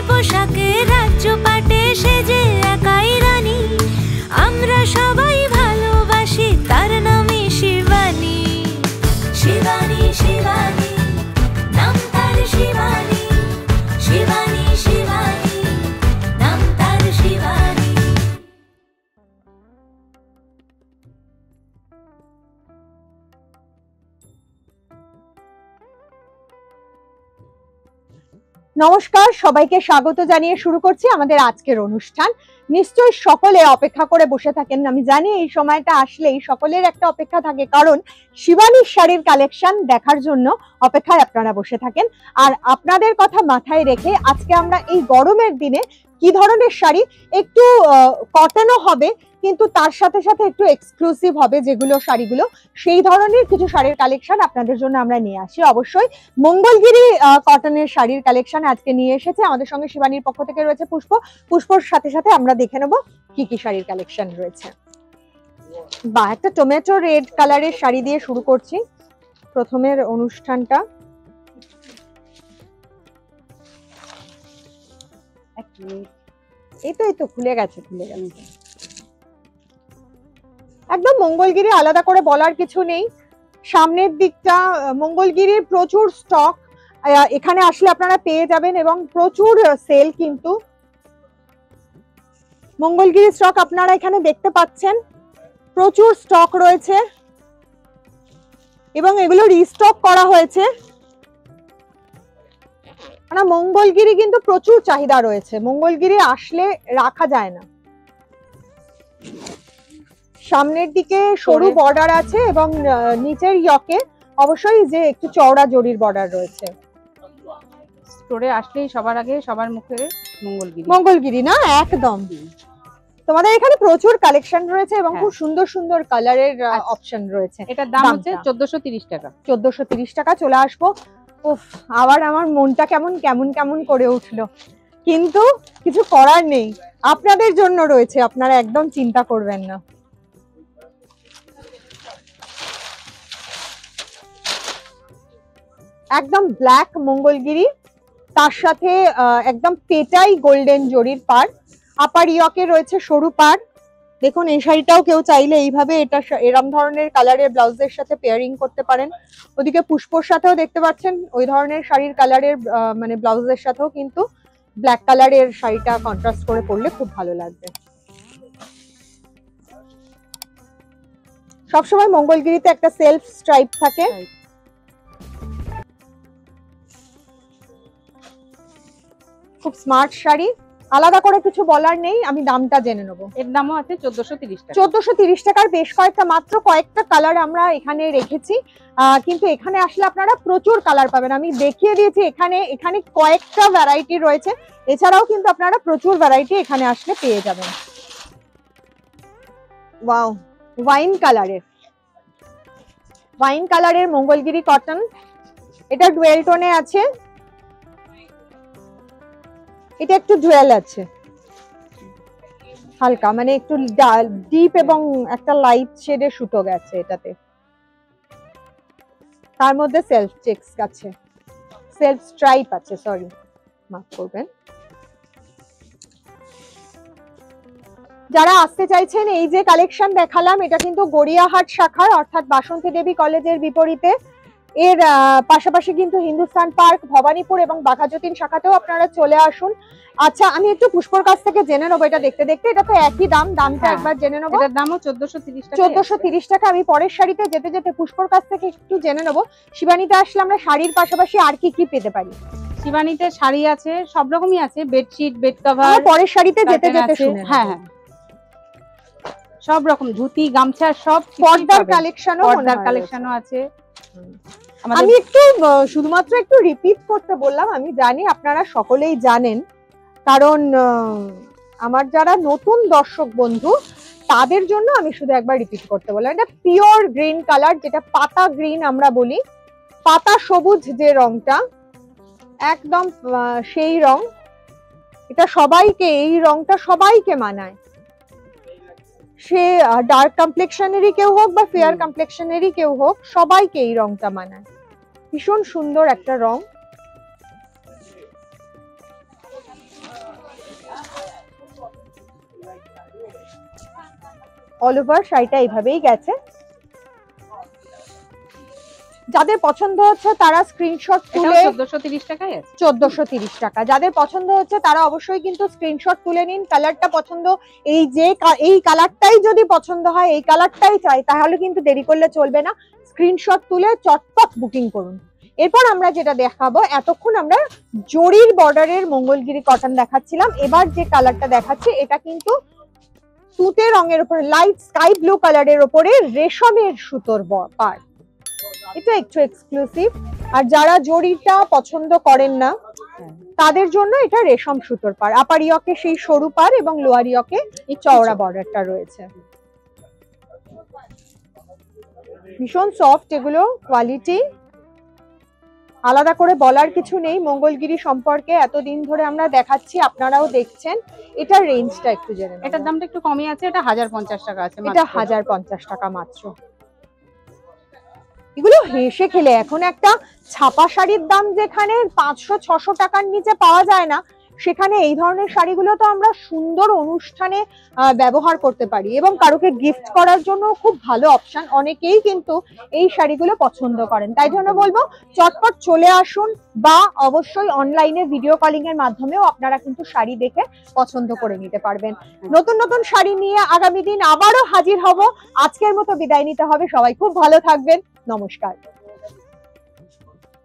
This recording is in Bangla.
পোশাকে রাজ্য পাটে সেজে একাই রানী, আমরা সবাই ভালোবাসি তার নামই শিবানী। শিবানী শিবানী নাম তার শিবানী, শিবানী শিবানী নাম তার শিবানী। নমস্কার, সবাইকে স্বাগত জানিয়ে শুরু করছি আমাদের আজকের অনুষ্ঠান। নিশ্চয়ই সকলে অপেক্ষা করে বসে থাকেন, আমি জানি এই সময়টা আসলেই সকলের একটা অপেক্ষা থাকে, কারণ শিবানীর শাড়ির কালেকশন দেখার জন্য অপেক্ষায় আপনারা বসে থাকেন। আর আপনাদের কথা মাথায় রেখে আজকে আমরা এই গরমের দিনে কি ধরনের শাড়ি, একটু কটনও হবে কিন্তু তার সাথে সাথে একটু এক্সক্লুসিভ হবে যেগুলো শাড়িগুলো, সেই ধরনের কিছু শাড়ির কালেকশন আপনাদের জন্য আমরা নিয়ে আসি। অবশ্যই মঙ্গলগিরি কটনের শাড়ির কালেকশন আজকে নিয়ে এসেছে। আমাদের সঙ্গে শিবানীর পক্ষ থেকে রয়েছে পুষ্প। পুষ্পর সাথে সাথে আমরা দেখে নেব কি কি শাড়ির কালেকশন রয়েছে। বা একটা টমেটো রেড কালারের শাড়ি দিয়ে শুরু করছি প্রথমের অনুষ্ঠানটা। এই তো খুলে গেছে। একদম মঙ্গলগিরি, আলাদা করে বলার কিছু নেই। সামনের দিকটা মঙ্গলগিরির প্রচুর স্টক এখানে আসলে আপনারা পেয়ে যাবেন এবং প্রচুর সেল, কিন্তু মঙ্গলগিরি স্টক আপনারা এখানে দেখতে পাচ্ছেন, প্রচুর স্টক রয়েছে এবং এগুলো রিস্টক করা হয়েছে। মানে মঙ্গলগিরি কিন্তু প্রচুর চাহিদা রয়েছে, মঙ্গলগিরি আসলে রাখা যায় না। সামনের দিকে সরু বর্ডার আছে এবং নিচের ইয়কে অবশ্যই যে একটু চওড়া জরির বর্ডার রয়েছে। স্টোরে আসলেই সবার আগে সবার মুখে মঙ্গলগিরি না, একদম। তোমাদের এখানে প্রচুর কালেকশন রয়েছে এবং খুব সুন্দর সুন্দর কালারের অপশন রয়েছে। এটার দাম হচ্ছে 1430 টাকা। 1430 টাকা। চলে আসবো। উফ, আবার আমার মনটা কেমন করে উঠলো, কিন্তু কিছু করার নেই, আপনাদের জন্য রয়েছে, আপনারা একদম চিন্তা করবেন না। একদম ব্ল্যাক মঙ্গলগিরি, তার সাথে একদম পেটাই গোল্ডেন জরির পাড়, আপার ইয়কে রয়েছে সরু পাড়। দেখুন এই শাড়িটাও কেউ চাইলে এইভাবে এটা এরম ধরনের কালারের ব্লাউজের সাথে পেয়ারিং করতে পারেন। ওদিকে পুষ্পর সাথেও দেখতে পাচ্ছেন ওই ধরনের শাড়ির কালারের মানে ব্লাউজের সাথেও কিন্তু ব্ল্যাক কালারের শাড়িটা কন্ট্রাস্ট করে পরলে খুব ভালো লাগবে। সবসময় মঙ্গলগিরিতে একটা সেলফ স্ট্রাইপ থাকে। খুব স্মার্ট শাড়ি, আলাদা করে কিছু বলার নেই। আমি দামটা জেনে নেবো। এর দামও আছে 1430 টাকা। 1430 টাকার বেশ কয়েকটা কালার আমরা এখানে রেখেছি, কিন্তু এখানে আসলে আপনারা প্রচুর কালার পাবেন। আমি দেখিয়ে দিয়েছি এখানে কয়েকটা ভ্যারাইটি রয়েছে, এছাড়াও কিন্তু আপনারা প্রচুর ভ্যারাইটি এখানে আসলে পেয়ে যাবেন। ওয়াও, ওয়াইন কালারের মঙ্গলগিরি কটন, এটা ডুয়েল টোনে আছে, এটা একটু ডুয়েল আছে হালকা, মানে একটু ডিপ এবং একটা লাইট শেডে সুতো গেছে এটাতে। তার মধ্যে সেলফ চেকস আছে, সেলফ স্ট্রাইপ আছে, সরি মাফ করবেন। যারা আসতে চাইছেন, এই যে কালেকশন দেখালাম এটা কিন্তু গড়িয়াহাট শাখার, অর্থাৎ বাসন্তী দেবী কলেজের বিপরীতে। এর পাশাপাশি কিন্তু হিন্দুস্তান পার্ক, ভবানীপুর এবং বাঘাযতীন শাখাতেও আপনারা চলে আসুন। আচ্ছা, আমি একটু পুষ্পর কাছ থেকে জেনে নেবো, এটা দেখতে এটা তো একই দামটা একবার জেনে নেবো। এটার দামও 1430 টাকা। 1430 টাকা। আমি পরের শাড়িতে যেতে পুষ্পর কাছ থেকে একটু জেনে নেবো, শিবানীতে আসলে আমরা শাড়ির পাশাপাশি আর কি কি পেতে পারি। শিবানীতে শাড়ি আছে, সব রকমই আছে, বেডশিট, বেড কভার। পরের শাড়িতে যেতে শুনে, হ্যাঁ, সব রকম ধুতি, গামছা, সব পর্দার কালেকশনও আছে। আমি একটু শুধুমাত্র একটু রিপিট করতে বললাম, আমি জানি আপনারা সকলেই জানেন, কারণ আমার যারা নতুন দর্শক বন্ধু তাদের জন্য আমি শুধু একবার রিপিট করতে বললাম। এটা পিওর গ্রিন কালার, যেটা পাতা গ্রিন আমরা বলি, পাতা সবুজ যে রংটা, একদম সেই রং। এটা সবাইকে, এই রংটা সবাইকে মানায়, সে ডার্ক কমপ্লেক্সনেরই কেউ হোক বা ফেয়ার কমপ্লেক্সনেরই কেউ হোক, সবাইকে এই রংটা মানায়। ভীষণ সুন্দর একটা রং। অল ওভার শাড়িটা এইভাবেই গেছে। যাদের পছন্দ হচ্ছে তারা স্ক্রিনশট তুলে 1430 টাকায় আছে। 1430 টাকা। যাদের পছন্দ হচ্ছে তারা অবশ্যই কিন্তু স্ক্রিনশট তুলে নিন। কালারটা পছন্দ, এই কালারটাই যদি পছন্দ হয়, এই কালারটাই চাই, তাহলে কিন্তু দেরি করলে চলবে না, স্ক্রিনশট তুলে চটপট বুকিং করুন। এরপর আমরা যেটা দেখাবো, এতক্ষণ আমরা জরির বর্ডারের মঙ্গলগিরি কটন দেখাচ্ছিলাম, এবার যে কালারটা দেখাচ্ছি এটা কিন্তু তুতে রঙের উপরে লাইট স্কাই ব্লু কালারের উপরে রেশমের সুতোর পার। এটা একটু এক্সক্লুসিভ, আর যারা জরিটা পছন্দ করেন না তাদের জন্য এটা রেশম সুতোর পার। আপার ইয়কে সেই সরু পার এবং লোয়ার ইয়কে এই চওড়া বর্ডারটা রয়েছে। ভীষণ সফট এগুলো, কোয়ালিটি আলাদা করে বলার কিছু নেই। মঙ্গলগিরি সম্পর্কে এতদিন ধরে আমরা দেখাচ্ছি, আপনারাও দেখছেন। এটার রেঞ্জটা একটু জেনে নেব। এটার দামটা একটু কমই আছে, এটা 1050 টাকা আছে। এটা 1050 টাকা মাত্র। এগুলো হেসে খেলে, এখন একটা ছাপা শাড়ির দাম যেখানে 500-600 টাকার নিচে পাওয়া যায় না, সেখানে এই ধরনের শাড়িগুলো তো আমরা সুন্দর অনুষ্ঠানে ব্যবহার করতে পারি এবং কারোকে গিফট করার জন্য খুব ভালো অপশন। অনেকেই কিন্তু এই শাড়িগুলো পছন্দ করেন, তাই জন্য বলবো চটপট চলে আসুন, বা অবশ্যই অনলাইনে ভিডিও কলিং এর মাধ্যমেও আপনারা কিন্তু শাড়ি দেখে পছন্দ করে নিতে পারবেন। নতুন নতুন শাড়ি নিয়ে আগামী দিন আবারও হাজির হব। আজকের মতো বিদায় নিতে হবে, সবাই খুব ভালো থাকবেন, নমস্কার।